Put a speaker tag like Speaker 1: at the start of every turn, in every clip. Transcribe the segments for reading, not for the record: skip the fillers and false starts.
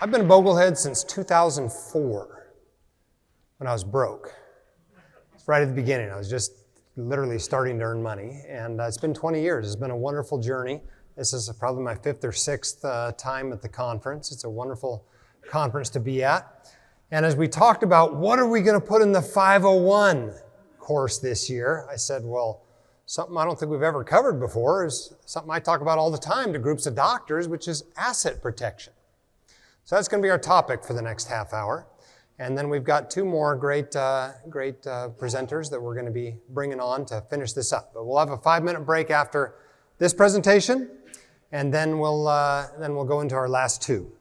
Speaker 1: I've been a Boglehead since 2004 when I was broke. It's right at the beginning. I was just literally starting to earn money. And it's been 20 years. It's been a wonderful journey. This is probably my fifth or sixth time at the conference. It's a wonderful conference to be at. And as we talked about, what are we going to put in the 501 course this year? I said, well, something I don't think we've ever covered before is something I talk about all the time to groups of doctors, which is asset protection. So that's going to be our topic for the next half hour. And then we've got two more great presenters that we're going to be bringing on to finish this up. But we'll have a 5-minute break after this presentation, and then we'll go into our last two.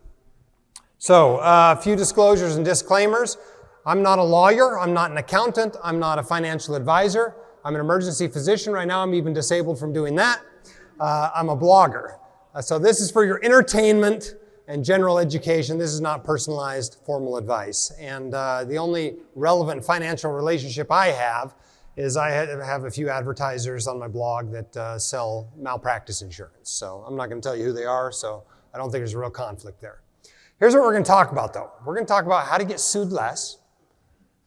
Speaker 1: So a few disclosures and disclaimers. I'm not a lawyer. I'm not an accountant. I'm not a financial advisor. I'm an emergency physician. Right now I'm even disabled from doing that. I'm a blogger. So this is for your entertainment and general education. This is not personalized formal advice. And the only relevant financial relationship I have is I have a few advertisers on my blog that sell malpractice insurance. So I'm not going to tell you who they are, so I don't think there's a real conflict there. Here's what we're going to talk about, though. We're going to talk about how to get sued less.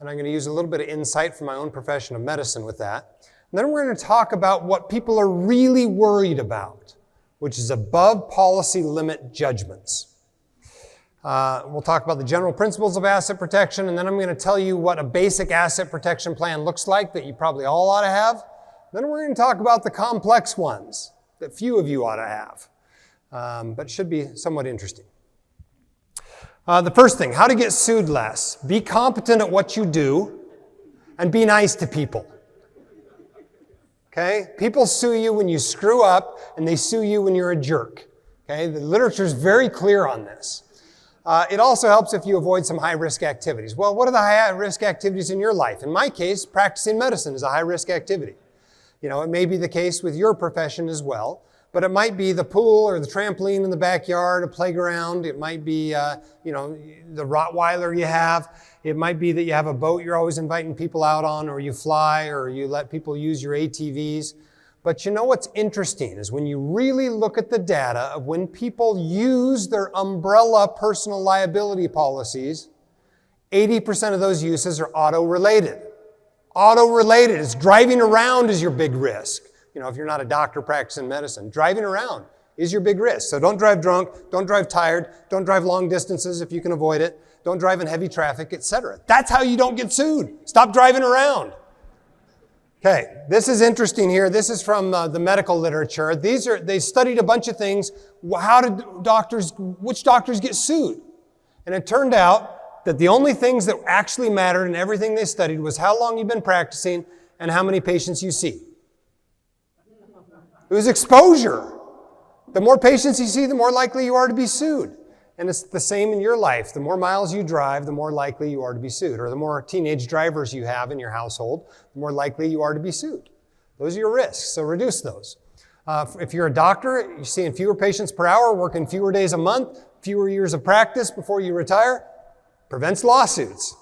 Speaker 1: And I'm going to use a little bit of insight from my own profession of medicine with that. And then we're going to talk about what people are really worried about, which is above policy limit judgments. We'll talk about the general principles of asset protection, and then I'm going to tell you what a basic asset protection plan looks like that you probably all ought to have. Then we're going to talk about the complex ones that few of you ought to have, but should be somewhat interesting. The first thing, how to get sued less. Be competent at what you do and be nice to people. Okay? People sue you when you screw up and they sue you when you're a jerk. Okay? The literature is very clear on this. It also helps if you avoid some high-risk activities. Well, what are the high-risk activities in your life? In my case, practicing medicine is a high-risk activity. You know, it may be the case with your profession as well, but it might be the pool or the trampoline in the backyard, a playground. It might be, the Rottweiler you have. It might be that you have a boat you're always inviting people out on, or you fly, or you let people use your ATVs. But you know what's interesting is when you really look at the data of when people use their umbrella personal liability policies, 80% of those uses are auto-related. Auto-related is driving around is your big risk. You know, if you're not a doctor practicing medicine, driving around is your big risk. So don't drive drunk, don't drive tired, don't drive long distances if you can avoid it, don't drive in heavy traffic, etc. That's how you don't get sued. Stop driving around. Okay, this is interesting here. This is from the medical literature. They studied a bunch of things. Which doctors get sued? And it turned out that the only things that actually mattered in everything they studied was how long you've been practicing and how many patients you see. It was exposure. The more patients you see, the more likely you are to be sued. And it's the same in your life. The more miles you drive, the more likely you are to be sued. Or the more teenage drivers you have in your household, the more likely you are to be sued. Those are your risks, so reduce those. If you're a doctor, you're seeing fewer patients per hour, working fewer days a month, fewer years of practice before you retire, prevents lawsuits.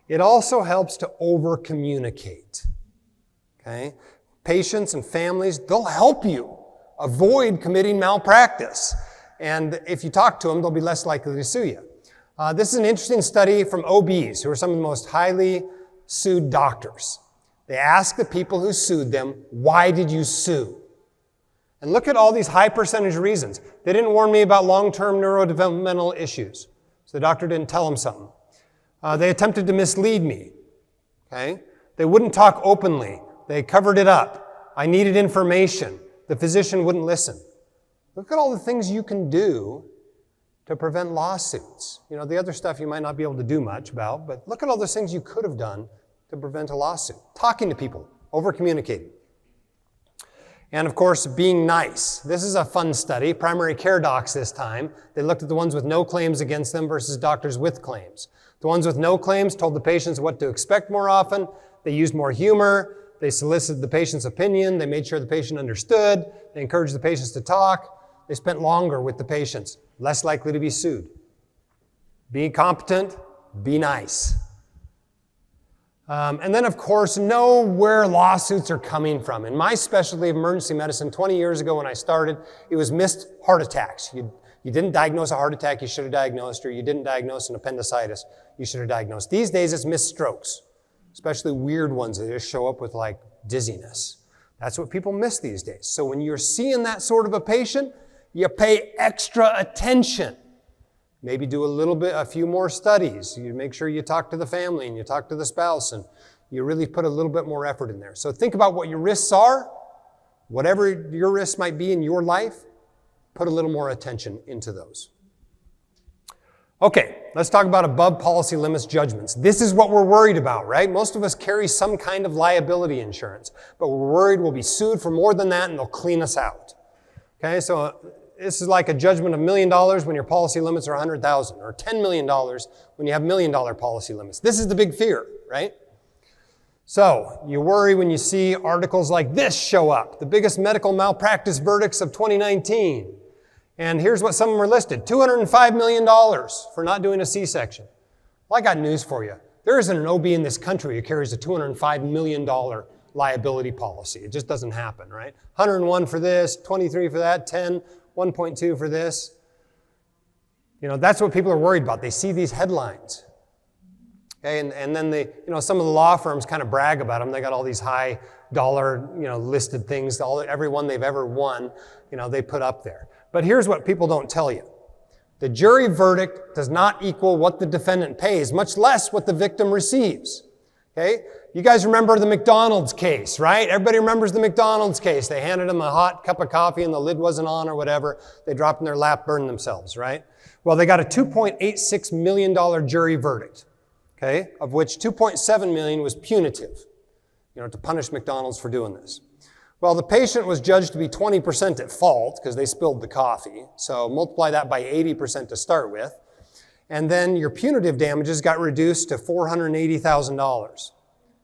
Speaker 1: It also helps to over-communicate. Okay? Patients and families, they'll help you avoid committing malpractice. And if you talk to them, they'll be less likely to sue you. This is an interesting study from OBs, who are some of the most highly sued doctors. They asked the people who sued them, why did you sue? And look at all these high percentage reasons. They didn't warn me about long-term neurodevelopmental issues, so the doctor didn't tell them something. They attempted to mislead me. Okay? They wouldn't talk openly. They covered it up. I needed information. The physician wouldn't listen. Look at all the things you can do to prevent lawsuits. You know, the other stuff you might not be able to do much about, but look at all those things you could have done to prevent a lawsuit. Talking to people, over-communicating. And of course, being nice. This is a fun study, primary care docs this time. They looked at the ones with no claims against them versus doctors with claims. The ones with no claims told the patients what to expect more often. They used more humor. They solicited the patient's opinion. They made sure the patient understood. They encouraged the patients to talk. They spent longer with the patients, less likely to be sued. Be competent, be nice. And then, of course, know where lawsuits are coming from. In my specialty of emergency medicine, 20 years ago when I started, it was missed heart attacks. You You didn't diagnose a heart attack, you should have diagnosed, or you didn't diagnose an appendicitis, you should have diagnosed. These days it's missed strokes, especially weird ones that just show up with like dizziness. That's what people miss these days. So when you're seeing that sort of a patient, you pay extra attention. Maybe do a few more studies. You make sure you talk to the family and you talk to the spouse and you really put a little bit more effort in there. So think about what your risks are. Whatever your risks might be in your life, put a little more attention into those. Okay, let's talk about above policy limits judgments. This is what we're worried about, right? Most of us carry some kind of liability insurance, but we're worried we'll be sued for more than that and they'll clean us out. Okay, so this is like a judgment of $1 million when your policy limits are $100,000, or $10 million when you have $1 million policy limits. This is the big fear, right? So you worry when you see articles like this show up, the biggest medical malpractice verdicts of 2019. And here's what some of them are listed, $205 million for not doing a C-section. Well, I got news for you. There isn't an OB in this country who carries a $205 million liability policy. It just doesn't happen, right? 101 for this, 23 for that, 10, 1.2 for this. You know, that's what people are worried about. They see these headlines. Okay, and then some of the law firms kind of brag about them. They got all these high dollar, listed things, every one they've ever won, they put up there. But here's what people don't tell you. The jury verdict does not equal what the defendant pays, much less what the victim receives. Okay? You guys remember the McDonald's case, right? Everybody remembers the McDonald's case. They handed them a hot cup of coffee and the lid wasn't on or whatever. They dropped in their lap, burned themselves, right? Well, they got a $2.86 million jury verdict, okay, of which $2.7 million was punitive, to punish McDonald's for doing this. Well, the patient was judged to be 20% at fault because they spilled the coffee. So multiply that by 80% to start with. And then your punitive damages got reduced to $480,000.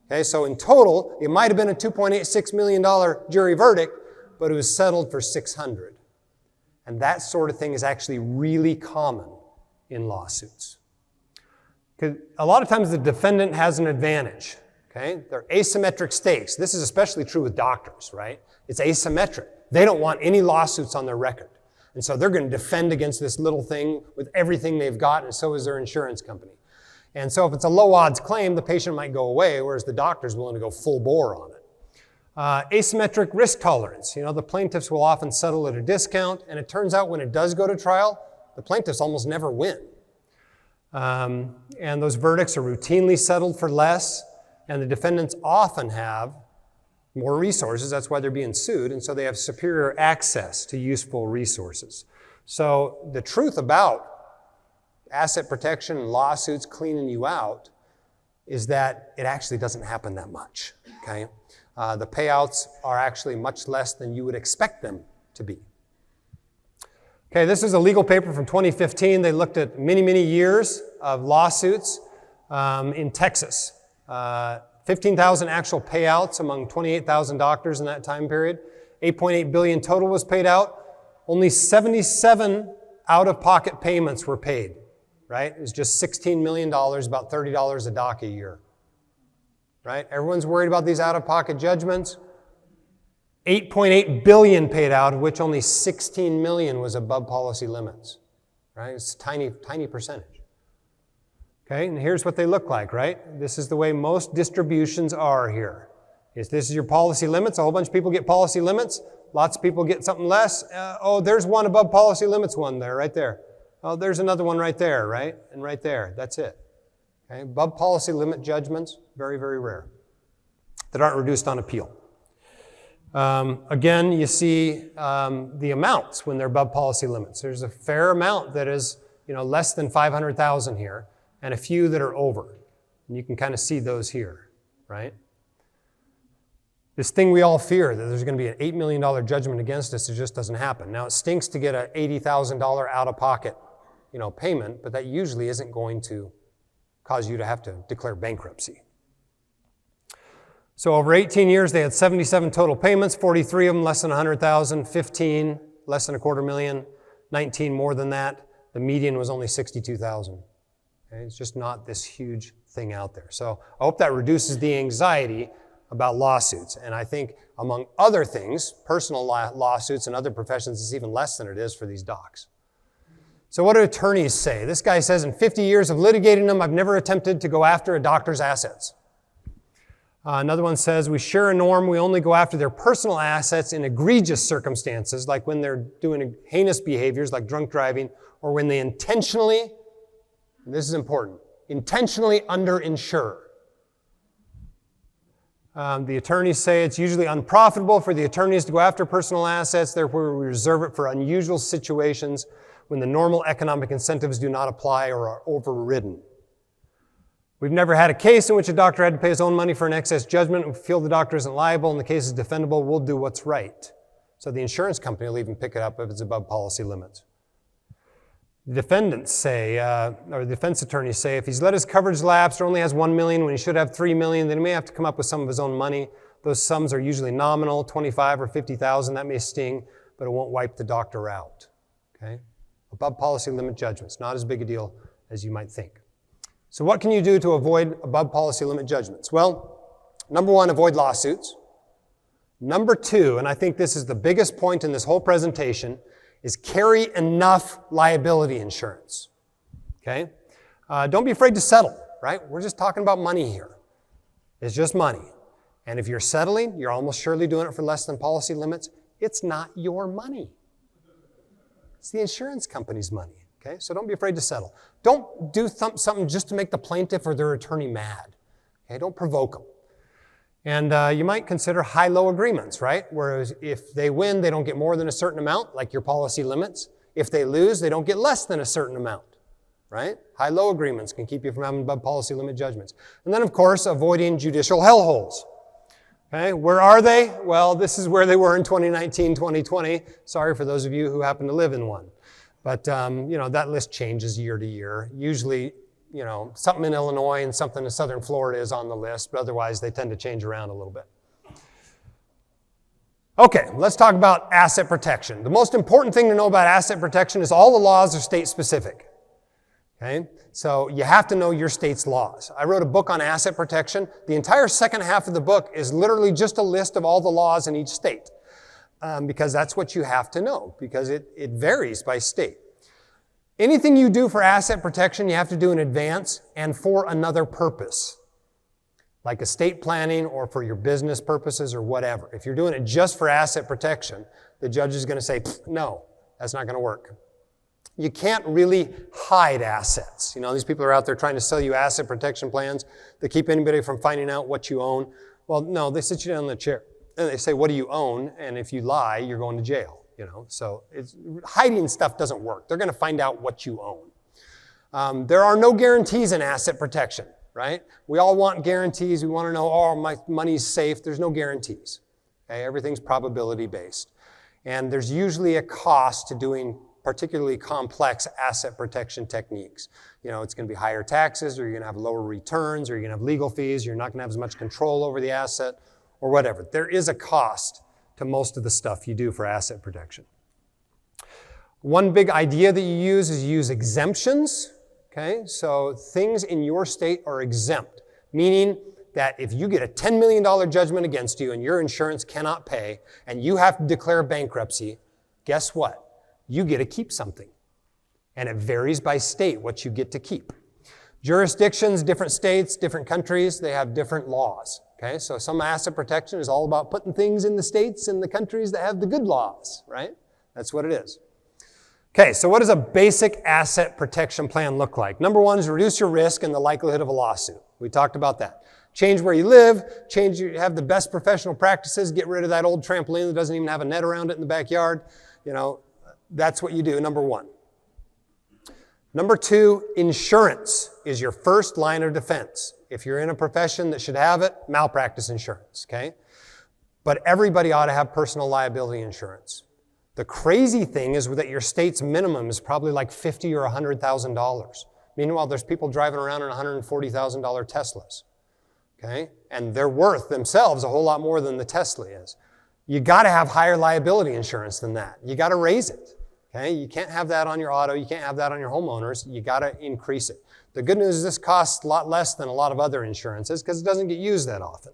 Speaker 1: Okay, so in total, it might have been a $2.86 million jury verdict, but it was settled for $600,000. And that sort of thing is actually really common in lawsuits. Because a lot of times the defendant has an advantage. Okay? They're asymmetric stakes. This is especially true with doctors, right? It's asymmetric. They don't want any lawsuits on their record. And so they're going to defend against this little thing with everything they've got, and so is their insurance company. And so if it's a low odds claim, the patient might go away, whereas the doctor's willing to go full bore on it. Asymmetric risk tolerance. The plaintiffs will often settle at a discount, and it turns out when it does go to trial, the plaintiffs almost never win. And those verdicts are routinely settled for less. And the defendants often have more resources. That's why they're being sued. And so they have superior access to useful resources. So the truth about asset protection and lawsuits cleaning you out is that it actually doesn't happen that much. Okay? The payouts are actually much less than you would expect them to be. Okay, this is a legal paper from 2015. They looked at many, many years of lawsuits in Texas. 15,000 actual payouts among 28,000 doctors in that time period. 8.8 billion total was paid out. Only 77 out-of-pocket payments were paid, right? It was just $16 million, about $30 a doc a year, right? Everyone's worried about these out-of-pocket judgments. 8.8 billion paid out, of which only 16 million was above policy limits, right? It's a tiny, tiny percentage. Okay, and here's what they look like, right? This is the way most distributions are here. This is your policy limits. A whole bunch of people get policy limits. Lots of people get something less. There's one above policy limits one there, right there. Oh, there's another one right there, right? And right there. That's it. Okay, above policy limit judgments, very, very rare, that aren't reduced on appeal. Again, you see the amounts when they're above policy limits. There's a fair amount that is, less than 500,000 here, and a few that are over. And you can kind of see those here, right? This thing we all fear, that there's going to be an $8 million judgment against us, it just doesn't happen. Now, it stinks to get an $80,000 out-of-pocket, payment, but that usually isn't going to cause you to have to declare bankruptcy. So over 18 years, they had 77 total payments, 43 of them less than 100,000, 15 less than $250,000, 19 more than that. The median was only 62,000. Okay? It's just not this huge thing out there. So I hope that reduces the anxiety about lawsuits. And I think, among other things, personal lawsuits and other professions is even less than it is for these docs. So what do attorneys say? This guy says, in 50 years of litigating them, I've never attempted to go after a doctor's assets. Another one says, we share a norm. We only go after their personal assets in egregious circumstances, like when they're doing heinous behaviors like drunk driving, or when they intentionally, and this is important, intentionally underinsure. The attorneys say it's usually unprofitable for the attorneys to go after personal assets, therefore we reserve it for unusual situations when the normal economic incentives do not apply or are overridden. We've never had a case in which a doctor had to pay his own money for an excess judgment. If we feel the doctor isn't liable and the case is defendable, we'll do what's right. So the insurance company will even pick it up if it's above policy limits. The defendants say, or the defense attorneys say, if he's let his coverage lapse or only has $1 million when he should have $3 million, then he may have to come up with some of his own money. Those sums are usually nominal, $25,000 or $50,000. That may sting, but it won't wipe the doctor out. Okay? Above policy limit judgments, not as big a deal as you might think. So what can you do to avoid above policy limit judgments? Well, number one, avoid lawsuits. Number two, and I think this is the biggest point in this whole presentation, is carry enough liability insurance. Okay? Don't be afraid to settle, right? We're just talking about money here. It's just money. And if you're settling, you're almost surely doing it for less than policy limits. It's not your money. It's the insurance company's money. Okay? So don't be afraid to settle. Don't do something just to make the plaintiff or their attorney mad. Okay? Don't provoke them. And you might consider high-low agreements, right? Whereas if they win, they don't get more than a certain amount, like your policy limits. If they lose, they don't get less than a certain amount, right? High-low agreements can keep you from having above policy limit judgments. And then, of course, avoiding judicial hellholes. Okay, where are they? Well, this is where they were in 2019, 2020. Sorry for those of you who happen to live in one. But, that list changes year to year. Usually, something in Illinois and something in southern Florida is on the list, but otherwise they tend to change around a little bit. Okay, let's talk about asset protection. The most important thing to know about asset protection is all the laws are state specific. Okay, so you have to know your state's laws. I wrote a book on asset protection. The entire second half of the book is literally just a list of all the laws in each state. Because that's what you have to know, because it varies by state. Anything you do for asset protection, you have to do in advance and for another purpose, like estate planning or for your business purposes or whatever. If you're doing it just for asset protection, the judge is going to say, no, that's not going to work. You can't really hide assets. These people are out there trying to sell you asset protection plans that keep anybody from finding out what you own. Well, no, they sit you down in the chair and they say, what do you own? And if you lie, you're going to jail. So hiding stuff doesn't work. They're going to find out what you own. There are no guarantees in asset protection, right? We all want guarantees. We want to know, oh, my money's safe. There's no guarantees. Okay? Everything's probability based. And there's usually a cost to doing particularly complex asset protection techniques. It's going to be higher taxes, or you're going to have lower returns, or you're going to have legal fees. You're not going to have as much control over the asset, or whatever. There is a cost to most of the stuff you do for asset protection. One big idea that you use exemptions. Okay, so things in your state are exempt, meaning that if you get a $10 million judgment against you and your insurance cannot pay and you have to declare bankruptcy, guess what? You get to keep something. And it varies by state what you get to keep. Jurisdictions, different states, different countries, they have different laws. Okay, so some asset protection is all about putting things in the states and the countries that have the good laws, right? That's what it is. Okay, so what does a basic asset protection plan look like? Number one is reduce your risk and the likelihood of a lawsuit. We talked about that. Change where you live, have the best professional practices, get rid of that old trampoline that doesn't even have a net around it in the backyard. That's what you do, number one. Number two, insurance is your first line of defense. If you're in a profession that should have it, malpractice insurance, okay? But everybody ought to have personal liability insurance. The crazy thing is that your state's minimum is probably like $50,000 or $100,000. Meanwhile, there's people driving around in $140,000 Teslas, okay? And they're worth themselves a whole lot more than the Tesla is. You got to have higher liability insurance than that. You got to raise it. Okay, you can't have that on your auto. You can't have that on your homeowners. You got to increase it. The good news is this costs a lot less than a lot of other insurances because it doesn't get used that often.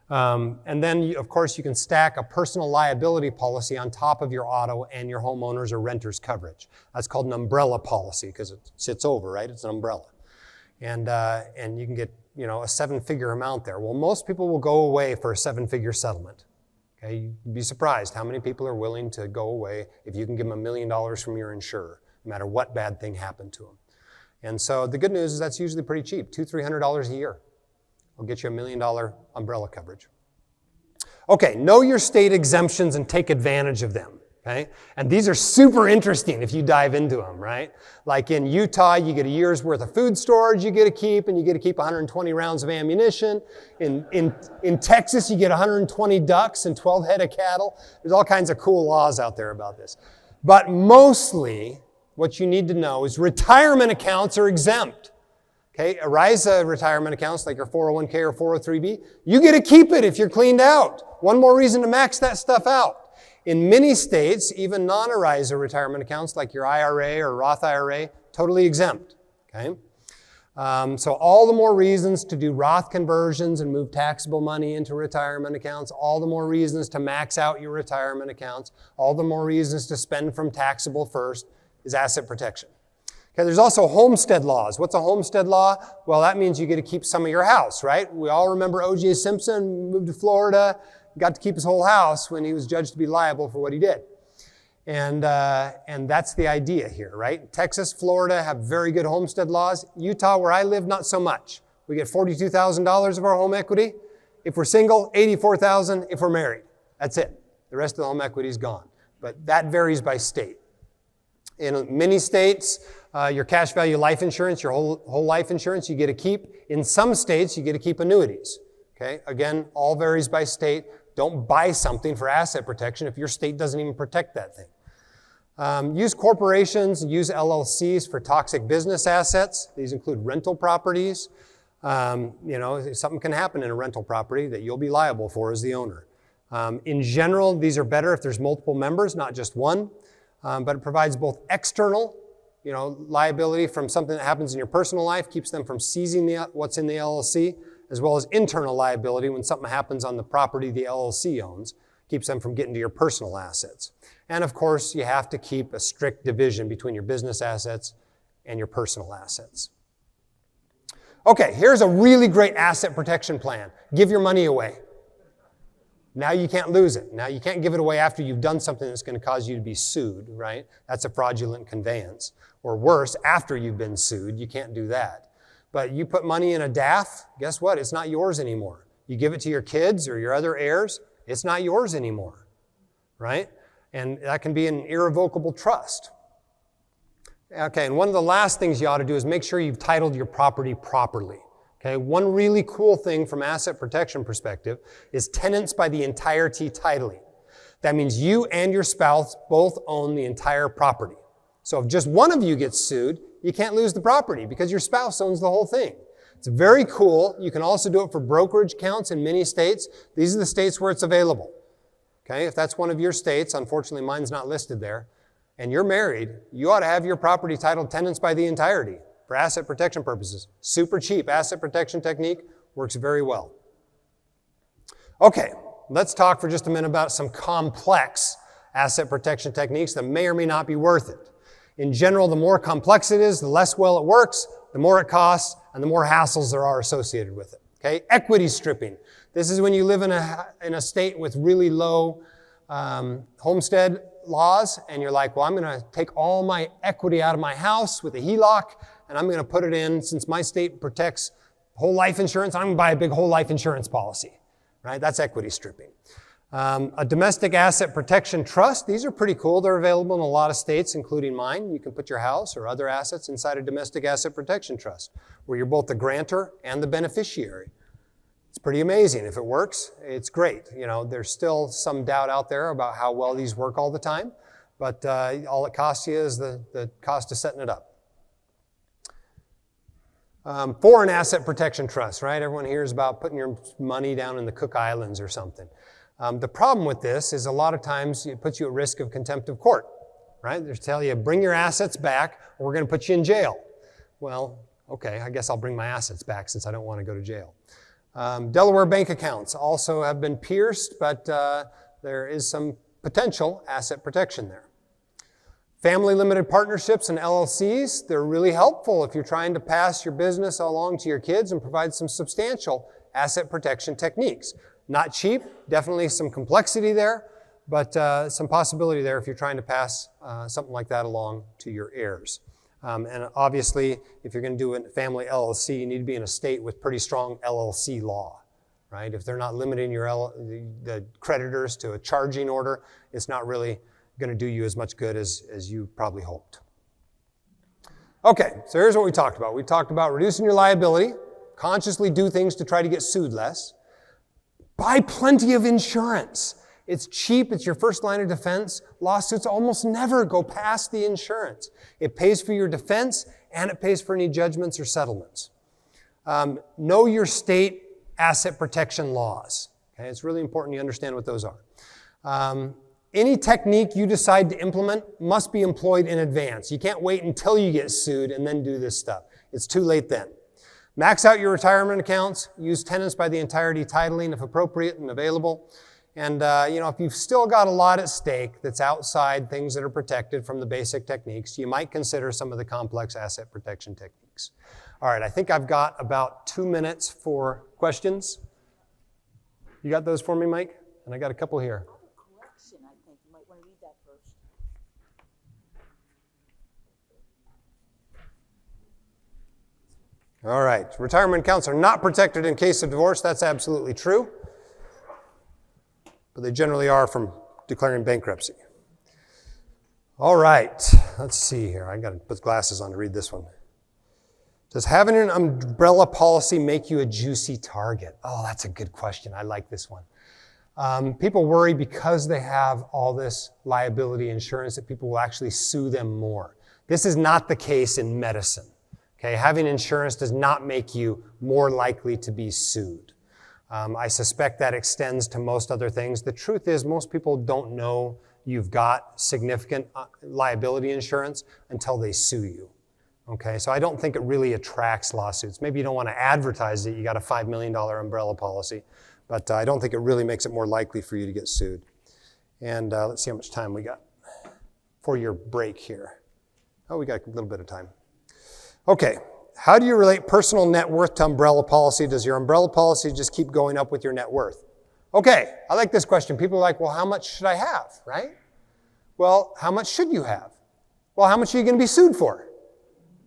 Speaker 1: And then, of course, you can stack a personal liability policy on top of your auto and your homeowner's or renter's coverage. That's called an umbrella policy because it sits over, right? It's an umbrella. And you can get, a 7-figure amount there. Well, most people will go away for a 7-figure settlement. Okay, you'd be surprised how many people are willing to go away if you can give them $1 million from your insurer, no matter what bad thing happened to them. And so the good news is that's usually pretty cheap, $200-300 a year. Will get you $1 million umbrella coverage. Okay, know your state exemptions and take advantage of them. Okay, and these are super interesting if you dive into them, right? Like in Utah, you get a year's worth of food storage you get to keep, and you get to keep 120 rounds of ammunition. In Texas, you get 120 ducks and 12 head of cattle. There's all kinds of cool laws out there about this. But mostly, what you need to know is retirement accounts are exempt. Okay, ERISA retirement accounts like your 401k or 403b, you get to keep it if you're cleaned out. One more reason to max that stuff out. In many states, even non-ERISA retirement accounts like your IRA or Roth IRA, totally exempt. Okay, so all the more reasons to do Roth conversions and move taxable money into retirement accounts, all the more reasons to max out your retirement accounts, all the more reasons to spend from taxable first is asset protection. Okay, there's also homestead laws. What's a homestead law? Well, that means you get to keep some of your house, right? We all remember O.J. Simpson moved to Florida, got to keep his whole house when he was judged to be liable for what he did. And that's the idea here, right? Texas, Florida have very good homestead laws. Utah, where I live, not so much. We get $42,000 of our home equity. If we're single, $84,000 if we're married. That's it. The rest of the home equity is gone. But that varies by state. In many states, your cash value life insurance, your whole life insurance, you get to keep. In some states, you get to keep annuities. Okay, again, all varies by state. Don't buy something for asset protection if your state doesn't even protect that thing. Use corporations, use LLCs for toxic business assets. These include rental properties. Something can happen in a rental property that you'll be liable for as the owner. In general, these are better if there's multiple members, not just one. But it provides both external, liability from something that happens in your personal life, keeps them from seizing what's in the LLC, as well as internal liability when something happens on the property the LLC owns, keeps them from getting to your personal assets. And of course, you have to keep a strict division between your business assets and your personal assets. Okay, here's a really great asset protection plan. Give your money away. Now you can't lose it. Now you can't give it away after you've done something that's going to cause you to be sued, right? That's a fraudulent conveyance. Or worse, after you've been sued, you can't do that. But you put money in a DAF, guess what? It's not yours anymore. You give it to your kids or your other heirs, it's not yours anymore, right? And that can be an irrevocable trust. Okay, and one of the last things you ought to do is make sure you've titled your property properly. Okay, one really cool thing from asset protection perspective is tenants by the entirety titling. That means you and your spouse both own the entire property. So if just one of you gets sued, you can't lose the property because your spouse owns the whole thing. It's very cool. You can also do it for brokerage accounts in many states. These are the states where it's available. Okay, if that's one of your states, unfortunately mine's not listed there, and you're married, you ought to have your property titled tenants by the entirety for asset protection purposes. Super cheap asset protection technique, works very well. Okay, let's talk for just a minute about some complex asset protection techniques that may or may not be worth it. In general, the more complex it is, the less well it works, the more it costs, and the more hassles there are associated with it. Okay, equity stripping. This is when you live in a state with really low homestead laws, and you're like, well, I'm going to take all my equity out of my house with a HELOC, and I'm going to put it in, since my state protects whole life insurance, I'm going to buy a big whole life insurance policy. Right? That's equity stripping. A domestic asset protection trust, these are pretty cool. They're available in a lot of states, including mine. You can put your house or other assets inside a domestic asset protection trust, where you're both the grantor and the beneficiary. It's pretty amazing. If it works, it's great. There's still some doubt out there about how well these work all the time, but all it costs you is the cost of setting it up. Foreign asset protection trust, right? Everyone hears about putting your money down in the Cook Islands or something. The problem with this is a lot of times it puts you at risk of contempt of court, right? They tell you, bring your assets back or we're going to put you in jail. Well, okay, I guess I'll bring my assets back since I don't want to go to jail. Delaware bank accounts also have been pierced, but there is some potential asset protection there. Family limited partnerships and LLCs, they're really helpful if you're trying to pass your business along to your kids and provide some substantial asset protection techniques. Not cheap, definitely some complexity there, but some possibility there if you're trying to pass something like that along to your heirs. And obviously, if you're going to do a family LLC, you need to be in a state with pretty strong LLC law, right? If they're not limiting the creditors to a charging order, it's not really going to do you as much good as you probably hoped. Okay, so here's what we talked about. We talked about reducing your liability, consciously do things to try to get sued less, buy plenty of insurance. It's cheap, it's your first line of defense. Lawsuits almost never go past the insurance. It pays for your defense and it pays for any judgments or settlements. Know your state asset protection laws. Okay, it's really important you understand what those are. Any technique you decide to implement must be employed in advance. You can't wait until you get sued and then do this stuff. It's too late then. Max out your retirement accounts. Use tenants by the entirety titling if appropriate and available. And if you've still got a lot at stake that's outside things that are protected from the basic techniques, you might consider some of the complex asset protection techniques. All right, I think I've got about 2 minutes for questions. You got those for me, Mike? And I got a couple here.
Speaker 2: Correction, I think. You might want to read that first.
Speaker 1: All right. Retirement accounts are not protected in case of divorce. That's absolutely true. But they generally are from declaring bankruptcy. All right. Let's see here. I got to put glasses on to read this one. Does having an umbrella policy make you a juicy target? Oh, that's a good question. I like this one. People worry because they have all this liability insurance that people will actually sue them more. This is not the case in medicine. Okay, having insurance does not make you more likely to be sued. I suspect that extends to most other things. The truth is most people don't know you've got significant liability insurance until they sue you. Okay, so I don't think it really attracts lawsuits. Maybe you don't want to advertise that you got a $5 million umbrella policy, but I don't think it really makes it more likely for you to get sued. And let's see how much time we got for your break here. Oh, we got a little bit of time. Okay, how do you relate personal net worth to umbrella policy? Does your umbrella policy just keep going up with your net worth? Okay, I like this question. People are like, well, how much should I have, right? Well, how much should you have? Well, how much are you going to be sued for?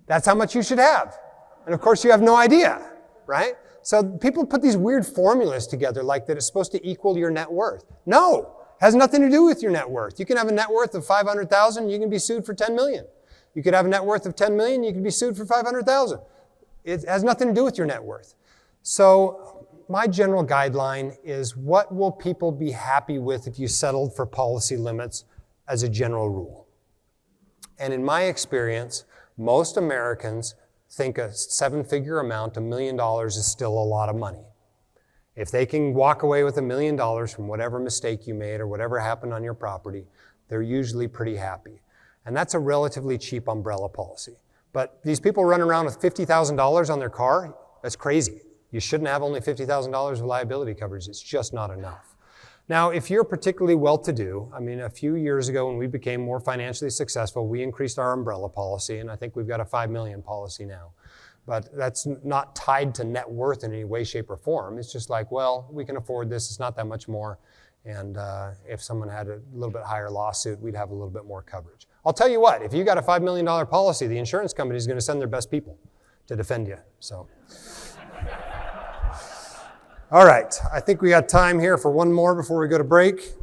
Speaker 1: That's how much you should have. And of course, you have no idea, right? So people put these weird formulas together like that it's supposed to equal your net worth. No, has nothing to do with your net worth. You can have a net worth of $500,000, you can be sued for $10 million. You could have a net worth of $10 million, you can be sued for $500,000. It has nothing to do with your net worth. So my general guideline is what will people be happy with if you settled for policy limits as a general rule? And in my experience, most Americans think a seven-figure amount, $1 million, is still a lot of money. If they can walk away with $1 million from whatever mistake you made or whatever happened on your property, they're usually pretty happy. And that's a relatively cheap umbrella policy. But these people run around with $50,000 on their car, that's crazy. You shouldn't have only $50,000 of liability coverage. It's just not enough. Now, if you're particularly well-to-do, I mean, a few years ago when we became more financially successful, we increased our umbrella policy, and I think we've got a $5 million policy now. But that's not tied to net worth in any way, shape, or form. It's just like, well, we can afford this. It's not that much more. And if someone had a little bit higher lawsuit, we'd have a little bit more coverage. I'll tell you what, if you got a $5 million policy, the insurance company is going to send their best people to defend you. So. All right, I think we got time here for one more before we go to break.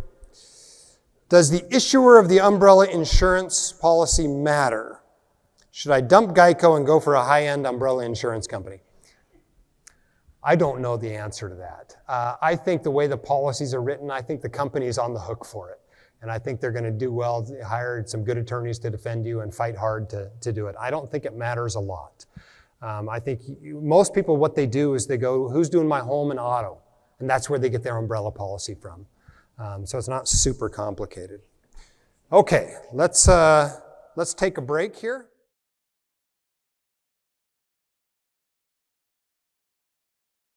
Speaker 1: Does the issuer of the umbrella insurance policy matter? Should I dump Geico and go for a high-end umbrella insurance company? I don't know the answer to that. I think the way the policies are written, I think the company is on the hook for it. And I think they're going to do well, hire some good attorneys to defend you and fight hard to do it. I don't think it matters a lot. I think most people, what they do is they go, who's doing my home and auto? And that's where they get their umbrella policy from. So it's not super complicated. Okay, let's take a break here.